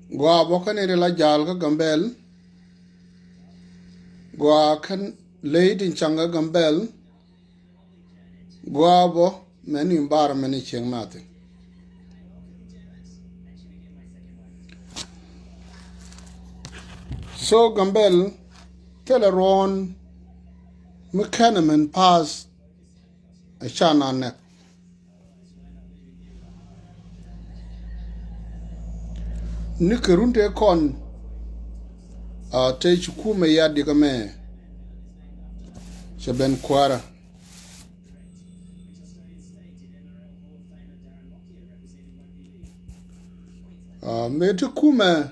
Gwa bokane de la jal ka gambel. Gwa kan leid in changa gambel. Gwa bo many bar many cheng nothing. So gambel teleron mechaniman pass a chana neck. Nikerunte kon te chukume ya digame Shaben Kwara. Me te kume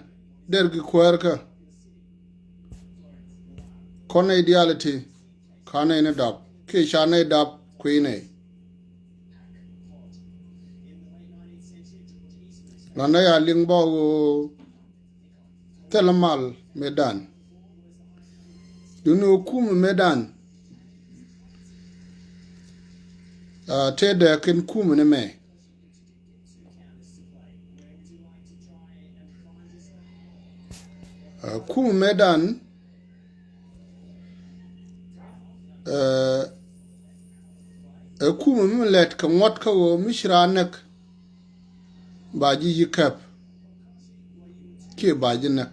dergi kwerka kone ideality kane ne dap ke shane dap queen lana ya lingbo telemal medan dunu kume medan te de ken kume ne me kume medan kume mlet ka ngot ka wo mishranek baji yikap ke baji nak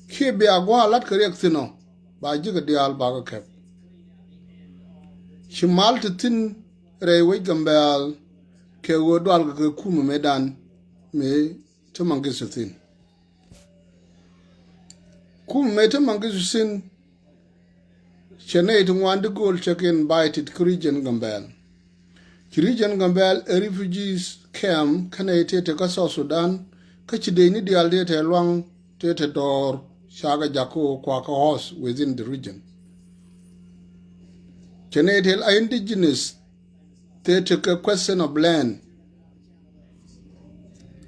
ke be agwa lat ka rek sino baji ka dial baga kap shimal tin rewe gambal ke wo dwal ka kume medan me to mangisu tin kume me to mangisu sin chene to wand goal check-in baited Kurijan Gambel. Kurijan Gambel a refugees camp kanete te ka South Sudan kachide ni dialde te long te door shaga jako kwa ka house within the region. Chene te indigenous te ka question of land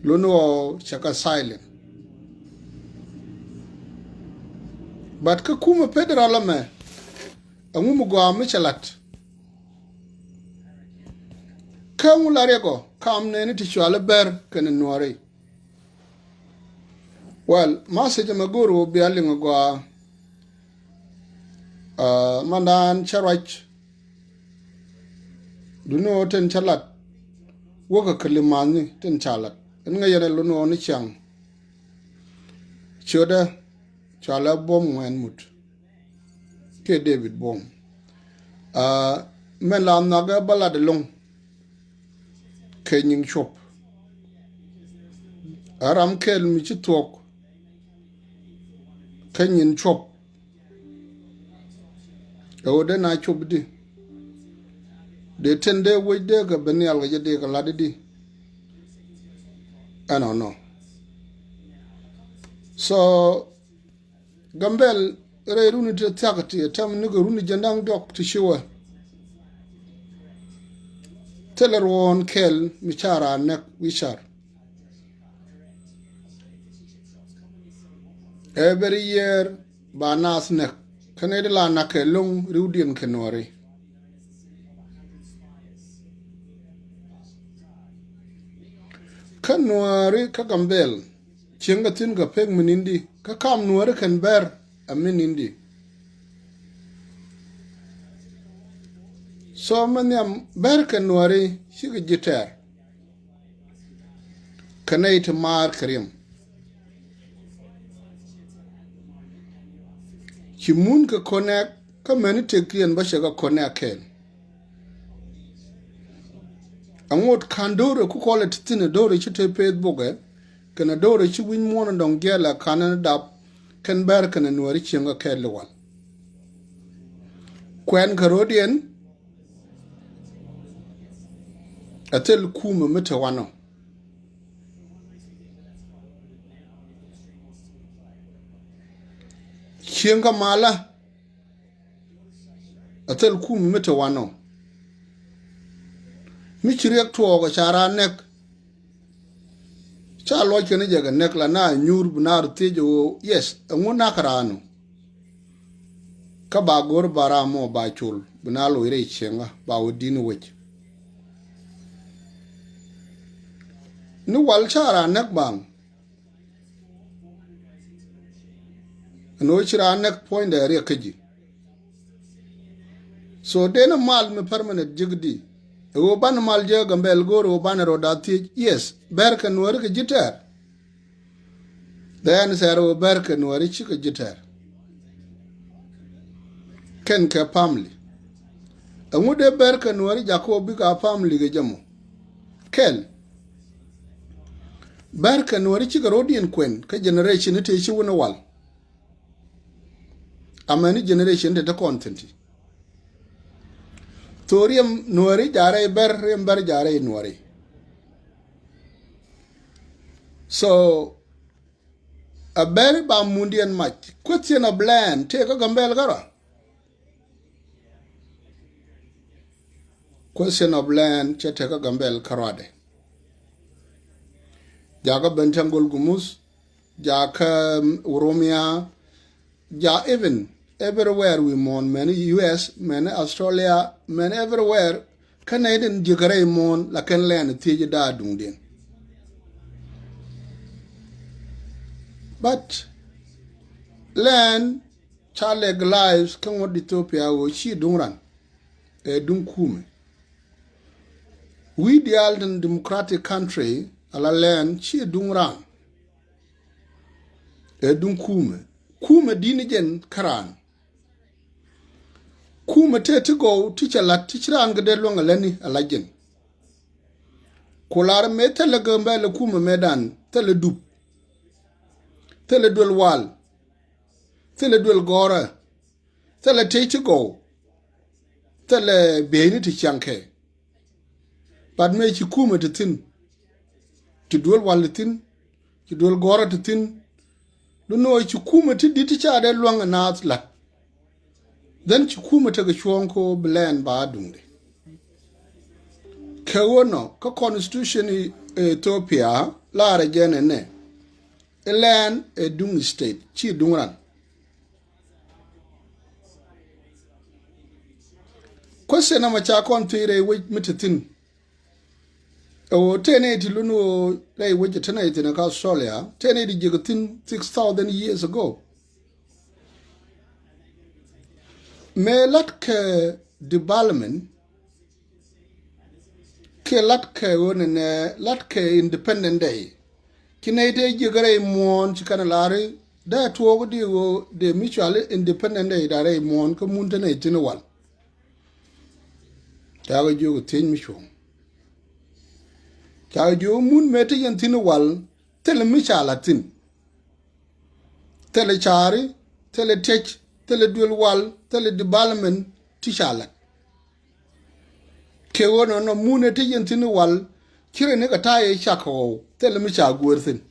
luno shaka silent. But ka kuma federal me amumu gwa michalat kamu larego kam ne ti chwale ber ken nuare well message maguru bialing gwa mandan charach duno ten chalat woka kalimani ten chalat nga yene luno ni chang choda chala bom wen mut ke David Bom. Men la naga balade long ke nying chop. Aram kel mi chi tok ke nyin chop. Ode na chop di. De tende we de ga beni al ga de ga lade di. I don't know. So Gambel re runi te takati tam ni runi jandang dok to shiwa telerwon kel michara nek wishar every year ba nas nek kanede la nake long rudien kenori kanwari ka Gambel chengatin ka peg minindi ka kam nuare kan ber amin indi. So manyam berken wari shiga jitar. Kanay to mar karim. Chimun ka konek ka mani tekriyan ba shaga konek ken. Angot kandore ku kole titine dore chite ped boge kana dore chi win mona dong gela kana dap kan ber kana nuari chenga kelwal. Kwen karodian atel kuma mita wano. Chenga mala atel kuma mita wano. Michiriak tuoga chara nek. Cha loy kene jaga nek la na nyur bunar tejo yes nguna karano. Ka ba gor bara mo ba chul bunalo ire chenga ba odino wech. Ni wal chara nek bang no chira nek point da re kaji so dena mal me permanent jigdi o ban mal je gambel goro ban rodati yes ber kan wor ka jitar dan saro ber kan wor chi ka jitar ken ka family amude ber kan wor jakobi ka family ga jamo kel ber kan wor chi ga rodien kwen ka generation te chi wona wal amani generation de content Torium nuari jare ber jare nuari. So a ber ba mundian match. Question of land take a gambel gara. Question of land take a gambel karade. Jaga bentangol gumus, jaka uromia, ja even everywhere we mourn, many US, many Australia, many everywhere, Canadian jigare mourn, la can land teach da dung din. But land, child lives, can what Ethiopia or she dung run, dung kume. We the Alden democratic country, ala land, she dung run, dung kume. Kume dinigen karan. Kuma te to go teacher la teacher an gade long alani alagin. Kolar me tele gamba le kuma medan tele dup. Tele dwel wal. Tele dwel gora. Tele te to go. Tele behini ti chanke. But me chi kuma te tin. Ti dwel wal tin. Ti dwel gora te tin. No chi kuma te di teacher de long anath lat. Then chukuma take a chuanko blend ba dunde. Kawono, ka constitution Ethiopia, la regene ne. A land a dung state, chi dungran. Question na machakon tire which mitatin. O 1080 luno ray which tenate in a Australia, 1080 jigatin 6,000 years ago. Me latke development ke latke wonene latke independent day kinede jigare mon chikana lari da tuwo di wo de mutual independent day dare mon ko muntene tinwal tawo jogo tin misho tawo jo mun mete yen tinwal tele michala tin tele chari tele tech tele dual wal tele development tishala ke wono no mune te yentini wal kire ne kataye chako tele mi chagwerthin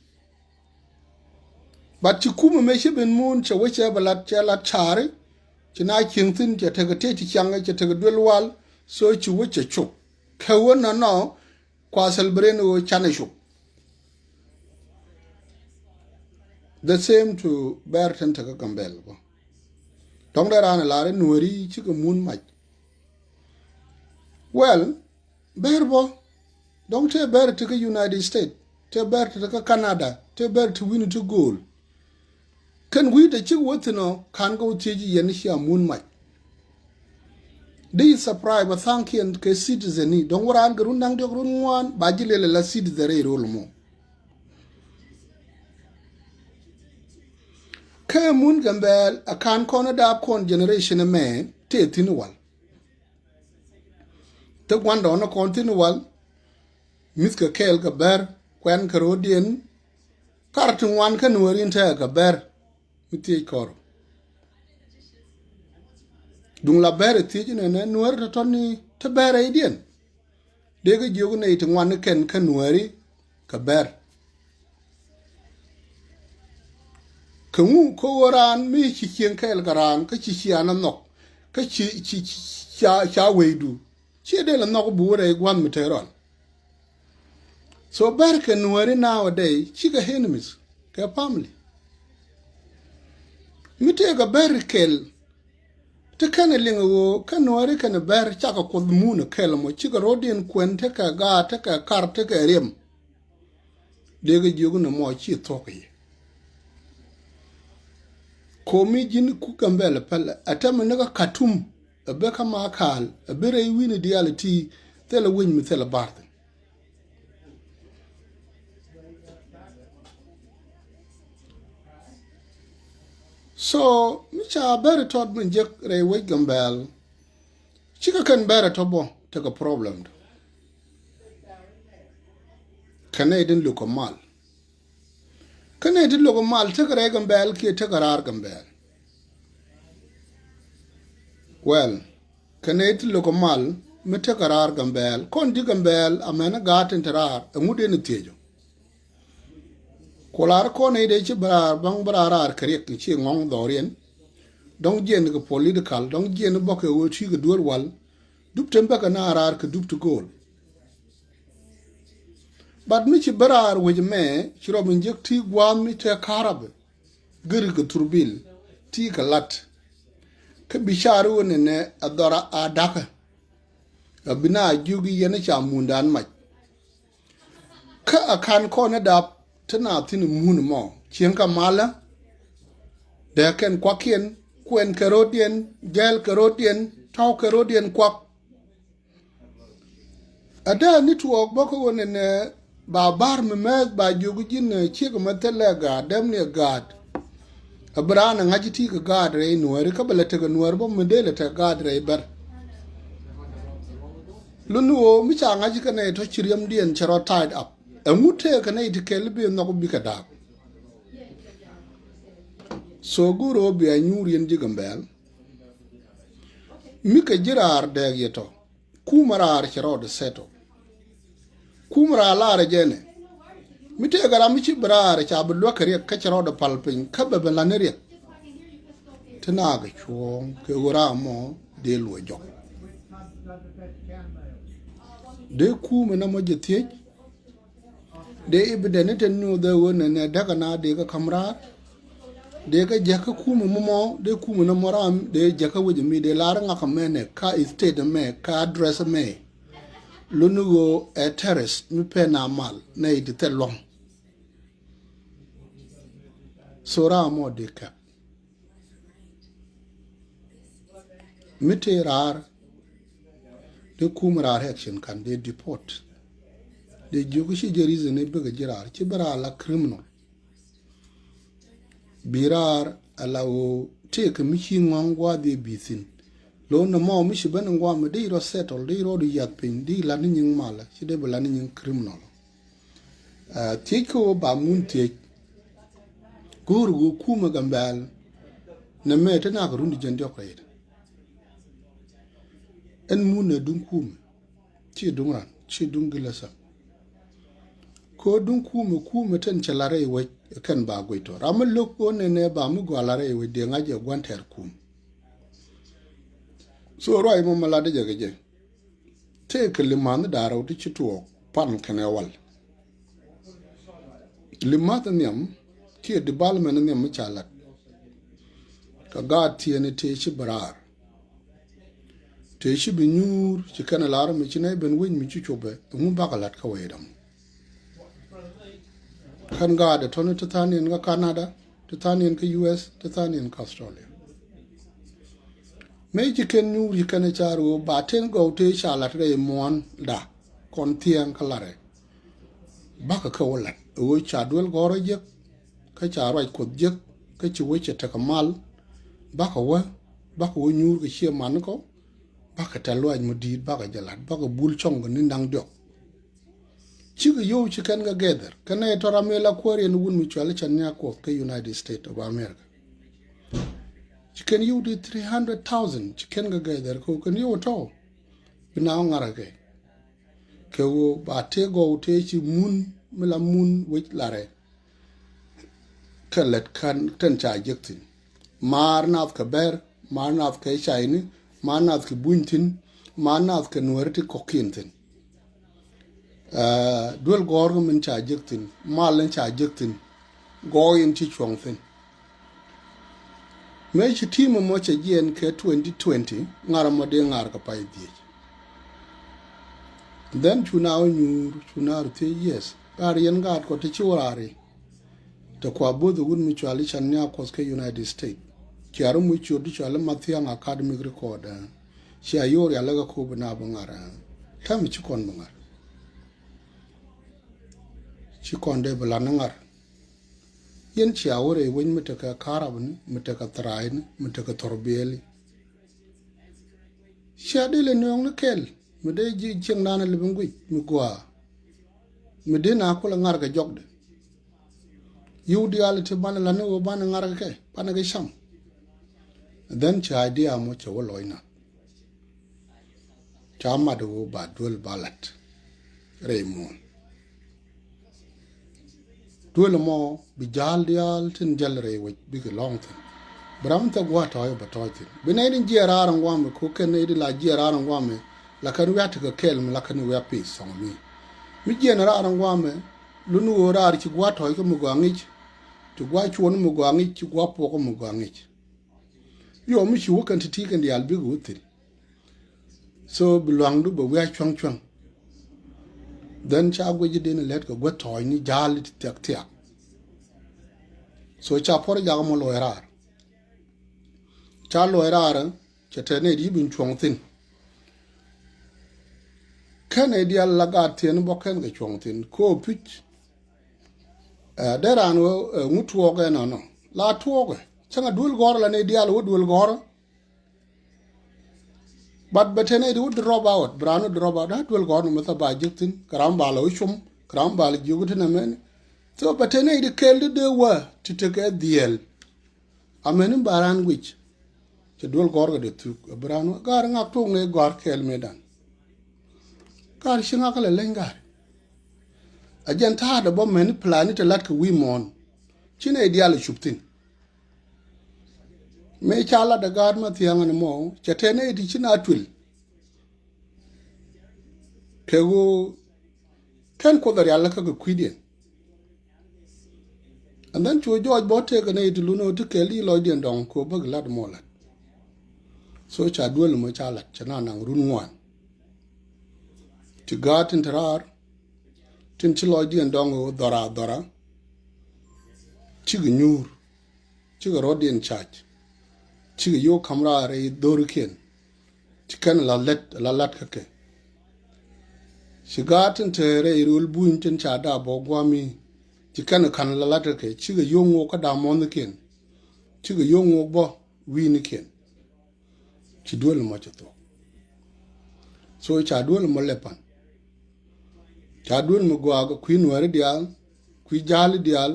but chikume me shibin mun che weche balat chala chare china kinthin che tege te changa che tege dual wal so chi weche chuk ke wono no kwa selbreno chaneshu the same to Berton tege gambel bo Don't let an alare nuari chika moon mach. Well, berbo, don't tell bear to the United States, tell bear to the Canada, tell bear to win to goal. Can we the chick what no can go to Yanishia moon mach? They surprise but thank you and ke citizen don't worry grunang de grun one, bajile la citizen roll mo. Ke mun gambel a kan kona da kon generation me te tinuwal te gwanda ona kon tinuwal miska kel ka ber kwen karodien kartin wan kan warin ta ka ber miti koro dung la ber ti jine ne nuar ta toni te ber idien de ga jogu ne ti wan ken kan wari ka ber Kamu ko waran mi chikien kel garan ka chichiana nok ka chi cha weidu chi de la nok buure gwan miteron so barka nuari nowadays chiga enemies ka family mite ga berkel te kana lingo ka nuari kana ber chaka ko muna kel mo chiga rodien kwente ka ga te ka kar te ka rem de ga jogu na mo chi toki komi jin ku gambele pele atama naga katum beka makal bere wini diality tele win mi tele bart so micha bere tod min jek re we gambel chika kan bere tobo take a problem Canadian local mal Canadian local mal take re gambel ki take rar gambel well Canadian local mal me take rar gambel kon di gambel amena gaten tarar ngude ni tejo kolar ko ne de ci brar bang brarar kare ki ci ngong dorien dong jen ko political dong jen bokke wo ci ga dur wal dup tembe ka narar ka dup to gol bad mi ci brar wo me ci robin jek ti gwam mi te karab gir ga turbil ti ka lat ka bisharu ne adora adaka abina jugi yana cha mundan ma ka akan ko ne da tana tin mun mo chien ka mala de ken kwakien kwen kerodien gel kerodien tau kerodien kwak ada ni tuok boko woni ne ba bar me ba jugu jin chi ko matele ga dem ne gad abrana ngajiti ka gad re nuori ka bele te nuor bo medele te gad re ber lunuo mi cha ngaji ka ne to chiriam dien charo tied up amute ka ne dikel bi no ko bikada so guro bi anyuri en digambel mi ka jirar de yeto kumarar charo de seto kumra la jene mi te gara mi ci brar cha bu lokari ka charo de palpin ka be la ne re tana ga chuo ke gora mo de lo jo de kuma na mo je de ibidane ten no de wona ne daga na de ka kamra de ka jaka kuma mo de kuma na moram de jaka wuje mi de lar nga ka mene ka state me ka address me lunugo e terrace mi pe na mal na ide te long sora mo de ka miterar de kuma rar action kan de deport de jogu shi jerize ne bega jirar ci bara la criminal birar alawo take mi chi ngwa de bisin lo na mo mi shi ban ngwa me de ro settle de ro du yat pin di la ni nying mala ci de bala ni nying criminal tiko ba mun te guru kuma gambal na me ta na ko rundu jende ko yede en mun ne dun kuma ci dungran ci dungila sa ko dun kuma tan chalare we kan ba goito ramal lokko ne ba mu gwalare we de ngaje gwanter kum so roi mo mala de je te kaliman da raw ti tuo pan kane wal limata nyam ke de balmen nyam chalat ka ga tiene te ci barar te ci binyur ci kana lar mi ci ne ben win mi ci chobe mu bakalat ka wayram kan ga da tonu tatanian ga Canada tatanian ka US tatanian ka Australia me ji ken ñu ji kan charu ba ten go te chalat re mon da kon tien kalare baka ka wala o cha dol goro je ka cha rai ko je ka ci weche ta kamal baka wo ñu ga che man ko baka talwa mu di baka jalat baka bul chong ni ndang dok chiga yo chikan ga gather kana toramela korean wun mi chwala chanya ko ke United States of America chicken you did 300,000 chicken ga gather ko kan yo to bina ngara ke wo ba te go te chi mun mila mun wich lare kalet kan tan cha jektin mar naf ka ber mar naf ka chaini mar naf ka buntin mar naf ka nuerti kokintin dual gormen cha jektin malen cha jektin goyin ti chongfen me chi timo mo cha gen ke 2020 ngara mo de ngar ka pai di then chunao chunar te yes par yen gat ko te churare to kwa bodu gun mi chwali chan nya ko ke United States chiaro mu chu di chala mathiang academic record chi ayor ya laga ko bana bangara tam chi kon bangar chi kon de bala nangar yen chi awore wen mutaka karabni mutaka train mutaka torbeli shadile nyong na kel mede ji cheng nana lebengui mi gwa mede na ko la ngar ga jogde yudi ala te bana la no bana ngar ga ke bana ga sham then cha idea mo cha woloina cha ma do ba dul balat raymond dul mo bi jal dial tin jalre we bi ga long tin bram ta gwa toy ba toy tin binai jira ran gwa me ko ken ne la jira ran gwa me la kan wi ta ka kel la kan wi pi so mi jena ran gwa me lu nu ora ri gwa toy ko mu gwa ngi to gwa chuon mu gwa ngi ci gwa po ko mu gwa ngi yo mi ci wokan ti kan di al bi gu tin so bilwang du ba wi chong chong then cha gwe ji den let ko gwa toy ni jal ti tek tek so cha por ja mo lo era cha lo era cha te ne di bin chong tin Kennedy laga tien bo ken ga chong tin ko pich deran wo mutuo ga no la tuo ga changa dul gor la ne dial wo dul gor but betene di would drop out brano drop out that dul gor no mata ba jiktin karam ba lo shum karam ba li jugutin amen so betene di kel de wa to take a deal amen baran which che dul gor ga de tu brano gar ngak tu ne gor kel medan kar shinga kala lengar ajan ta da bom men planet lat ka wi mon chine ideal shuptin me chala da gar ma tianga no mo chatene di china twil kego kan ko dar yalla ka kwidien and then to George bote ka ne luno to keli lo dien dong ko bag lad molat so cha duel mo chala chana nang runwan ti gatin tarar tin ci loy dien dongo dora ci nyur ci rodien chach ci yo kamra re doruken ci kan la lat ka ke ci gatin tere irul buin tin cha da bo gwami ci kan la lat ke ci yo ngo ka da mon ken ci yo ngo bo wi ni ken ci dol mo ci to so cha dol mo lepan chadun mu gwa ga queen wari dial kui jali dial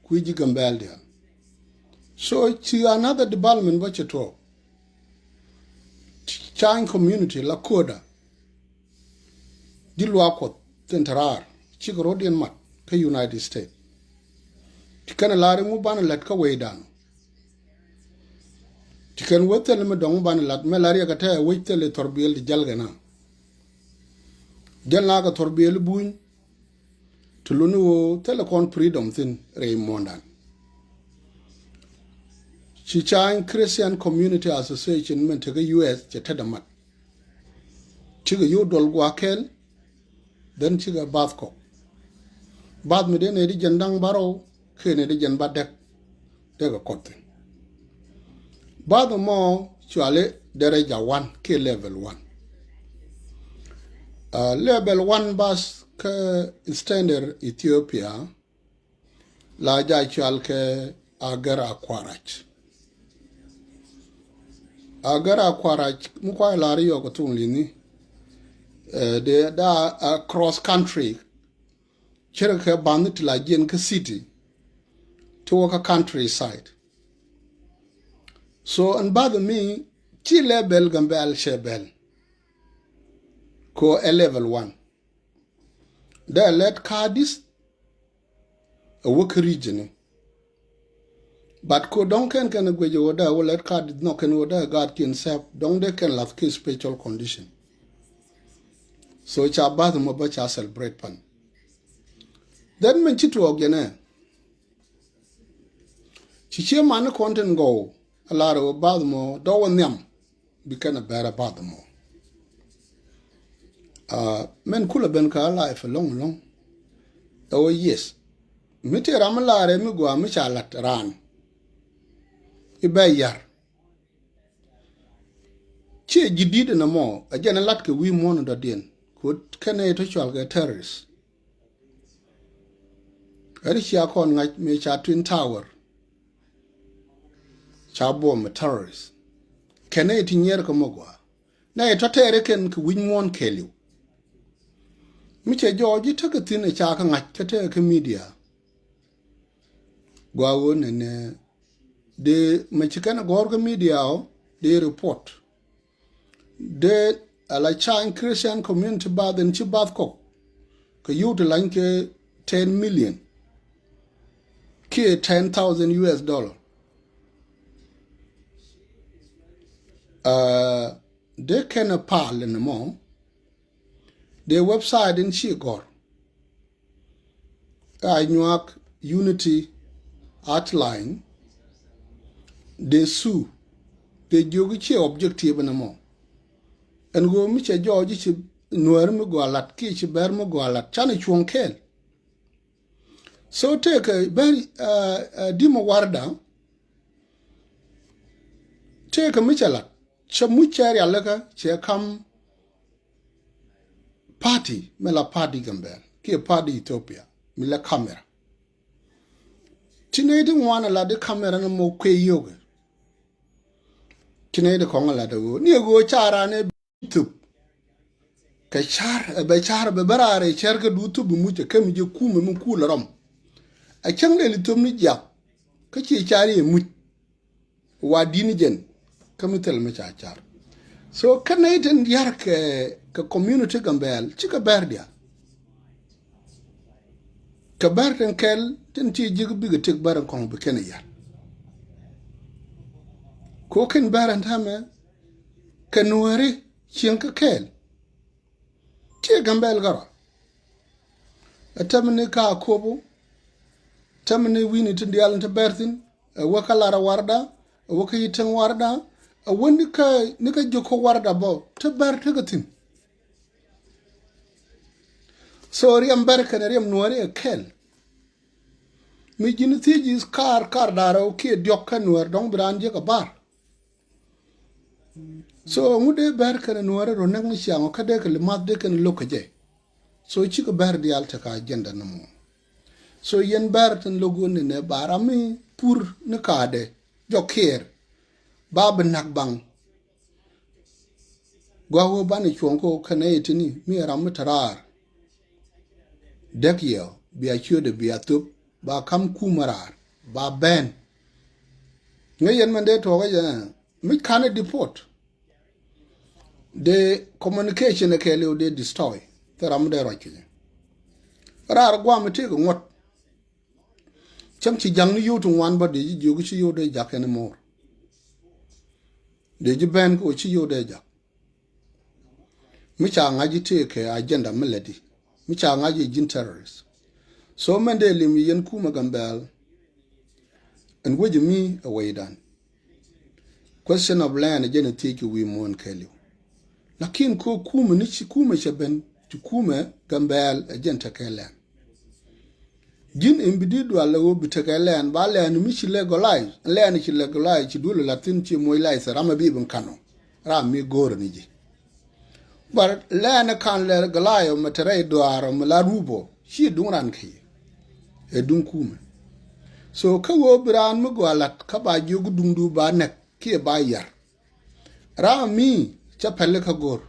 kui jigambel dial so chi another development what you talk chain community la koda dilwa ko tentarar chi rodien mat ka United States tikana lare mu bana lat ka wedan tikan wotel mu dong bana lat melari ka ta wetele torbiel di jalgana Jan laga torbiyel buñ to lunu telecom freedom thin Raymondan. Chichain Christian Community Association men to US chetadamat. Chiga yo dol gwakel then chiga bathko. Bath me den edi jandang baro kene di jan badek dega kote. Bath mo chuale dereja 1 ke level 1. Level 1 bus ke standard Ethiopia la jachal ke agar akwarach mukwa lari yoko tunlini de da cross country chere ke bandit la jen ke city to a countryside so and bother me chi level gambel shebel ko a level 1 they let Cadiz a work region but ko don't can gwejo oda will let Cadiz no can oda God can save don't they can last case special condition so cha bath mo ba cha celebrate pan then men chitu ogene chiche man content go alaro bath mo do wonyam bikana better bath mo men kula ben ka life long oh yes miti ramalare mi gwa mi chalat ran ibayar che jidid na mo a jana lat ke wi mon do den ko kane to chwal ga terrorist ari chia kon ngai me cha twin tower cha bom terrorist kane ti nyer ko mogwa na to tere ken ku wi mon keliu mi che joji to ke tin cha ka ngai te ke media gwa won ne de machikana gorga media o de report de ala chan Christian community bad in chibath ko ka yuta lanke 10 million ki $10,000 de kana pal in mo de website in chigor nyuak unity outline de su de jogi che objective na mo en go mi che joji chi nuer mi gwalat ki chi ber mi gwalat chani chuon kel so take a very dimo warda take a michalat cha muchari alaka che kam party mela party gamber ki party Ethiopia mila camera tinede wana la de camera na mo kwe yoga tinede konga la de go ni go chara ne tup ka char be barare char ka du tup mu je kam je kuma mun kula ram a can le litum ni ja ka ce chari mu wa dini jen kamital ma char so kana iten yar ka community gambel chika berdia ka berden kel tin ti jig biga tek baran kon be kene yar ko ken baran tame kanuare chien ka kel ti gambel gara atamne ka kobo tamne wini tin dial ta bertin wakala warda wakayitan warda wani ka nika joko warda bo ta ber ta gatin so riyam barka na riyam nuare kel mi jini tiji kar daro ki diokka nuar dong branje ka bar so ngude barka na nuare ro nang ni siango ka de ka limat de kan lokaje so chi ka ber dial ta ka agenda na mo so yen ber tan logo ne barami pur ne kade joker bab nak bang gwawo bani chonko kane tini mi ram tarar dekyo bia chude bia tup ba kam kumarar ba ben ngayen mande to ga mi kane deport the communication ke le de destroy taram de rochine rar gwa mi te ngot cham chi jang ni yutu wan ba de jogu chi yo de jakene mor de ji ben ko chi yo de jak mi cha ngaji te ke agenda melody mi cha ngaji jin terrorist so mende limi yen kuma gambel and would me away done question of land again take we mon kelly lakin ko kuma ni chi kuma sheben ti kuma gambel agenta kelen jin individual la wo bitaka len ba len mi chi legalize len chi legalize chi dulu latin chi moy lai sarama bi ben kano ram mi gor ni ji bar len kan legalize matare doaro mala rubo chi dunran ki e dun kuma so ka wo bran mu gwalat ka ba jogu dundu ba nek ki ba yar ram mi cha pelle ka gor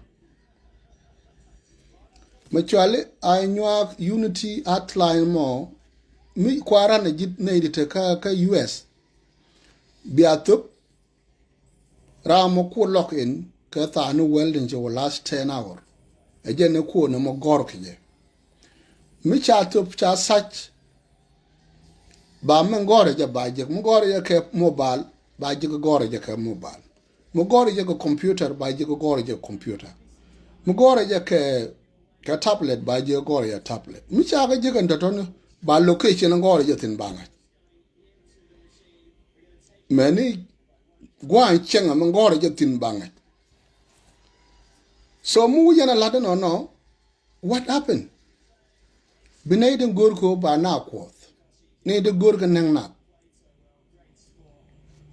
machwale anywa unity outline mo mi kwara na jit na idite ka US biatup ramo ko lock in ka ta no welding jo last 10 hour again ko na mo gor kje mi cha tup cha sach ba men gore ja ba je mo gore ya ke mobile ba je gore ja ke mobile mo gore ja ko computer ba je gore ja computer mo gore ja ke tablet ba je gore ya tablet mi cha ga je kan to ba location ngore jotin banga many gwan chenga ngore jotin banga so mu yana lada no what happened binaiden gorko ba na ko ne de gorga nang na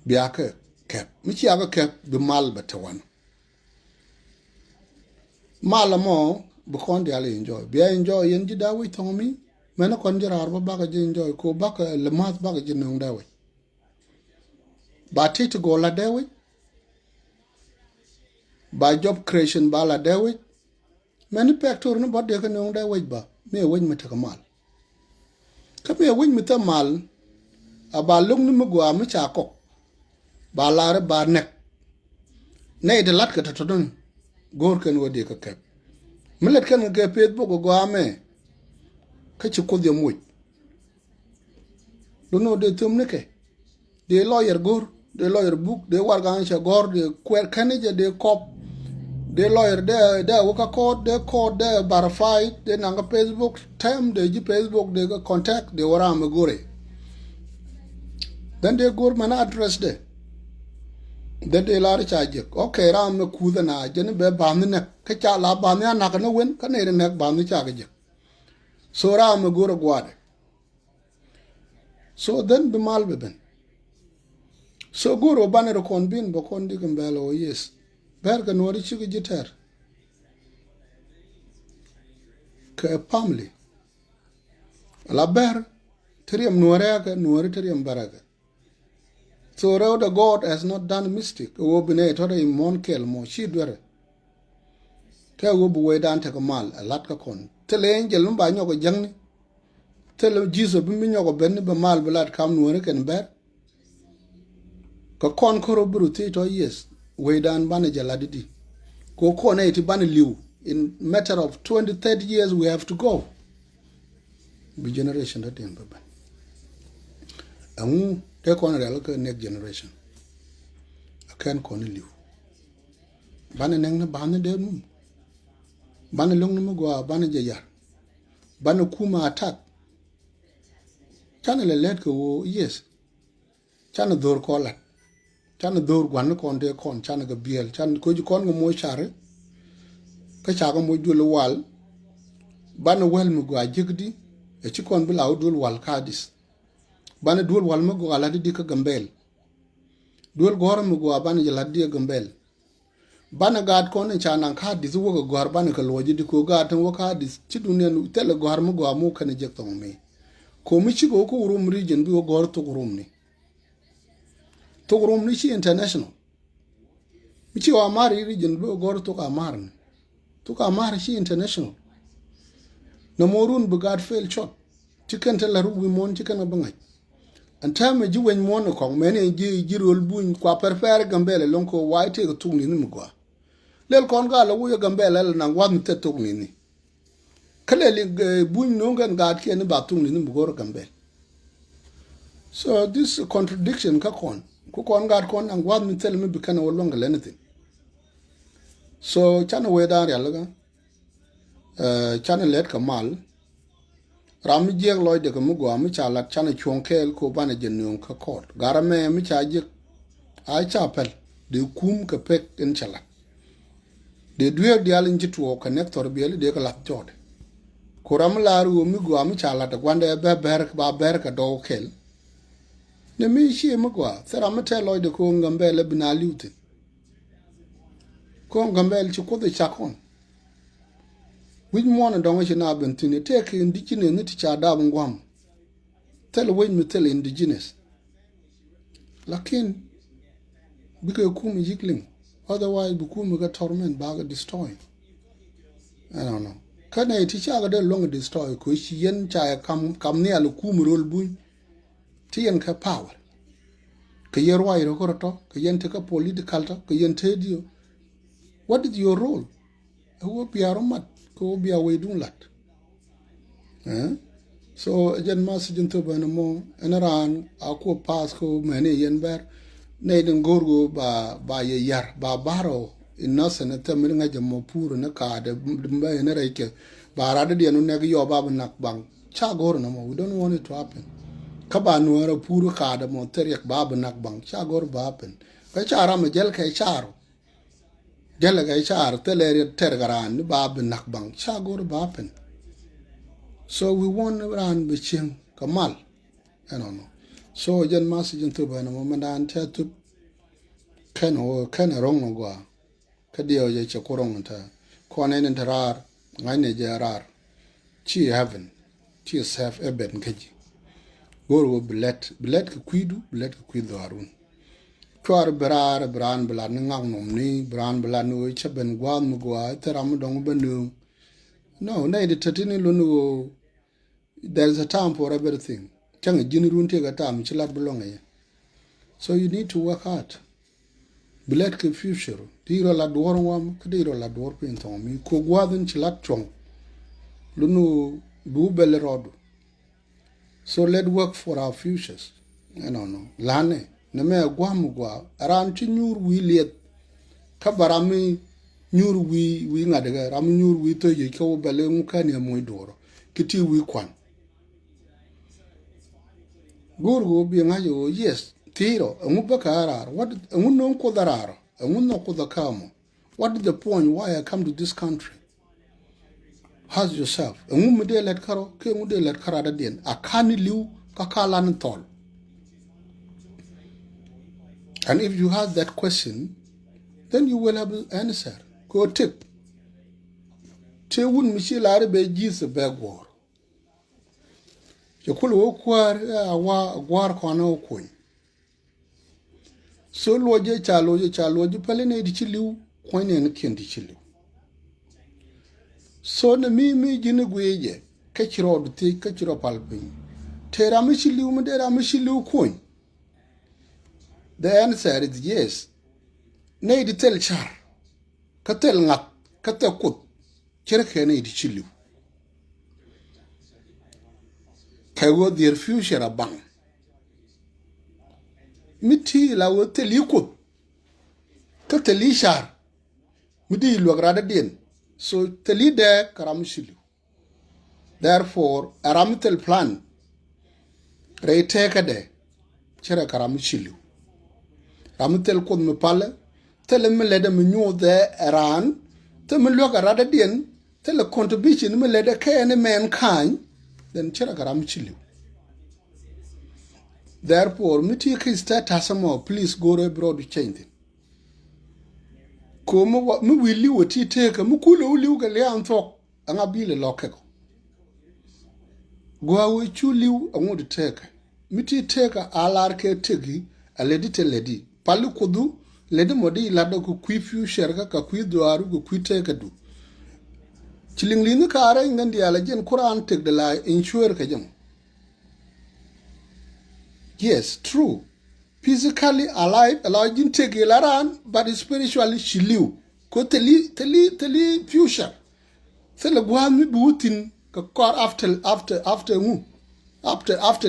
biaka kep mi ci aga kep be mal batawan mala mo bu kon dia le enjoy bi enjoy yen ji dawi tomi mena kon jara ba ga ji enjoy ko ba ka le mas ba ga ji no dawi ba ti to go la dawi ba job creation ba la dawi meni pector no ba de ka no dawi ba me won me ta mal ka me won me ta mal aba lung ni mo gwa me cha ko ba la re ba nek ne de lat ka ta to don gor kan wodi ka kep milet kan ga Facebook go ame ka ci ko de moy do no de tum ne ke de lawyer gor de lawyer book de wargan cha gor de kwer kanije de cop de lawyer de waka code de verified de nanga Facebook time de ji Facebook de ga contact de wara me gore dan de gor mana address de de la cha je okay ram me kuda na je ne be ba ne ka cha la ba ne na ka ne wen ka ne ne ba ne cha ga je so ram me gore gwade so then be mal be ben so goro banero kon bin bo kon digam belo yes berga nori chigi jiter ke family la ber triam nuarega nuari triam baraga so raw the god has not done mistake wo bine to the mon kel mo shi dwere ke wo bu we dan te ko mal lat ka kon tele angel mba nyoko jangni tele jiso bi mi nyoko ben be mal blat kam nuari ken ber ko kon ko robru ti to yes we dan banaja ladidi ko ko na iti ban liu in matter of 20-30 years we have to go be generation that in baba amu te kon real ko next generation akan kon liu ban neng na ban de num ban long num go ban je yar ban kuma attack channel let ko yes channel dor ko lat chan dor gwan kon de kon chan ga biel chan ko ji kon mo chare ka cha ga mo dul wal ban wel mu gwa jigdi e ci kon bila dul wal kadis ban dul wal mu gwa la di ka gambel dul gor mu gwa ban je la di gambel ban gad kon chan an kadis wo ga gor ban ka loji di ko ga tan wo kadis ci dunen tele gor mu gwa mu kan je to me ko mi ci go ko rum region bi wo gor to rum ni Togrom ni chi international. Michi wa mari region bo gor to ka marn. To ka mar chi international. Na morun bugad fail shot. Chicken tell ru wi mon chicken abangay. And time ji wen mon ko mene ji rol buñ kwa perfer gambele lonko white ko tugni ni mugwa. Lel kon ga la wuyo gambele na wan te tugni ni. Kale li buñ no ngan gad ke ni ba tugni ni mugor gambele. So this contradiction ka kon. Kukon God kon and God me tell me become no longer anything. So chana we dar yalaga chana let kamal rami jeg loy de kamu go ami chala chana chonkel ko bana jenung ka kot garame mi chaje ai chapel de kum ka pek en chala de duer dialin jitu connector biel de ka lat jode kuram laru mi go ami chala de gwande ba ber ka do kel ne mi shi magwa sera mate loy de ko ngambele bina liutin ko ngambele ci ko de chakon win mo na dongo ci na bentine take indigenous ni ti cha da ngwam tel wen mi tel indigenous lakin bike ku mi jikling otherwise bu ku mi ga torment ba ga destroy I don't know kana ti cha ga de long destroy ko shi yen cha kam ne al ku mi rol buñ tien ka power ka yer wa iro korto ka yen te ka political to ka yen te dio what is your role wo biaro mat ko bia we dun lat so jen mas jin to bana mo enaran ako pass ko mane yen ber ne den gorgo ba ye yar ba baro innocent ta mir nga jamo pur na ka de mba ne reke ba ra de no ne yo ba nak bang cha gor no mo we don't want it to happen kaba nuara puru kada mo teriak baba nak bang chagor bapen ka chara me gel kai charo gel kai char teleri tergaran baba nak bang chagor bapen so we want ran biching kamal I don't know so jen masijin to bana mo mandan tetu ken rong no gwa kadio je chakorong ta konen enterar ngane jarar chi heaven chi sef eben keji goro bilet ke kwidu bilet ke kwidu arun twar berar bran blan ngang nomni bran blan no cheben gwan mugwa teram dong benu no na de tatini lunu there's a time for everything chang jinirun te ga tam chilat belonga so you need to work hard bilet ke future tiro la dwor wam kdiro la dwor pin to mi ko gwadun chilat chong lunu bu bel rodu. So let's work for our futures. No. Lane, na me gwa aran chi nyur wi liet ka barami nyur wi ngadaga ram nyur wi to ye ko bele ngukani amoy doro kiti wi kwan. Gurgo bi ngayo yes tiro ngubakara what ngunon ko dararo ngunon ko dakamo. What is the point why I come to this country? Ask yourself, ngude let karo ke ngude let karada den akani liu kakalan tol. And if you have that question, then you will have an answer. Go tip. Te wun michi lare be jis be gwor. Yokul wo kwar wa gwar kwana okwen. So loje cha pale di chiliu kwenye nken di chiliu. So na mi jini gweje kachiro duti kachiro palpin. Te ramishiliu mde ramishiliu kwen. The answer is yes. Nay di tel char. Katel ngat. Katel kut. Chereke nay di chiliu. Kaigo their future abang. Miti la wo teli kut. Kateli char. Midi luagrada dien. So teli de karamishiliu. Therefore, aramitel plan. Reiteka de. Chere karamishiliu. Ramitel kod me pale, tele me lede me nyo de eran, te me luaga rada dien, tele contribution me lede ke any mankind, then chera karam chiliu. Therefore, me take status more, please go abroad to change it. Ko me will liu a tea take, me kulu liu ga lean talk, and a bile lokeko. Go away chu liu, I want to take. Me take a alarke tegi, a lady te lady. Palu kudu lede modi lado ku kwi fiu sherga ka kwi duaru ku kwi teka du. Chilinglingu ka ara ingandi ala jen Quran tek de la insure ka jam. Yes, true. Physically alive, allow jin teke laran, but spiritually shiliu. Ko teli future. Tele guan mi buutin ka kor after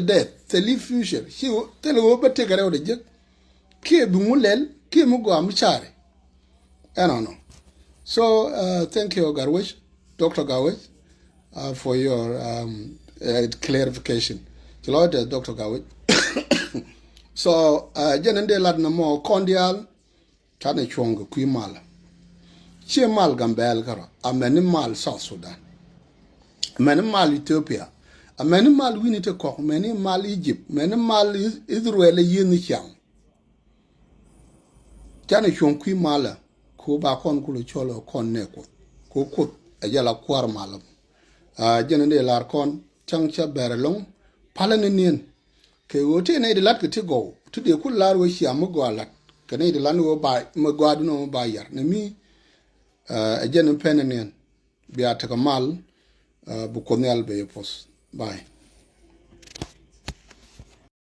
death. Teli future. Tele woba teka reo de jek. Ke bumulel ke mugo amchare. I don't know. So thank you, Garwich, Dr. Garwich, for your clarification. Dr. Garwich. So jenende lad na mo kondial tane chongo kui mal. Che mal gambel karo. Ameni mal South Sudan. Ameni mal Ethiopia. Ameni mal winite kok. Ameni mal Egypt. Ameni mal Israel yeni chang. Jana chon kui mala ko ba kon kulo cholo kon ne ko kut ajala kwar malam jana de lar kon changcha berlong palanenien ke wote ne de lat ke go to de kul lar wo shi am go lat ke ne de lan wo ba ma go adu no ba yar ne mi ajana penenien biata kamal bu konel be pos bye.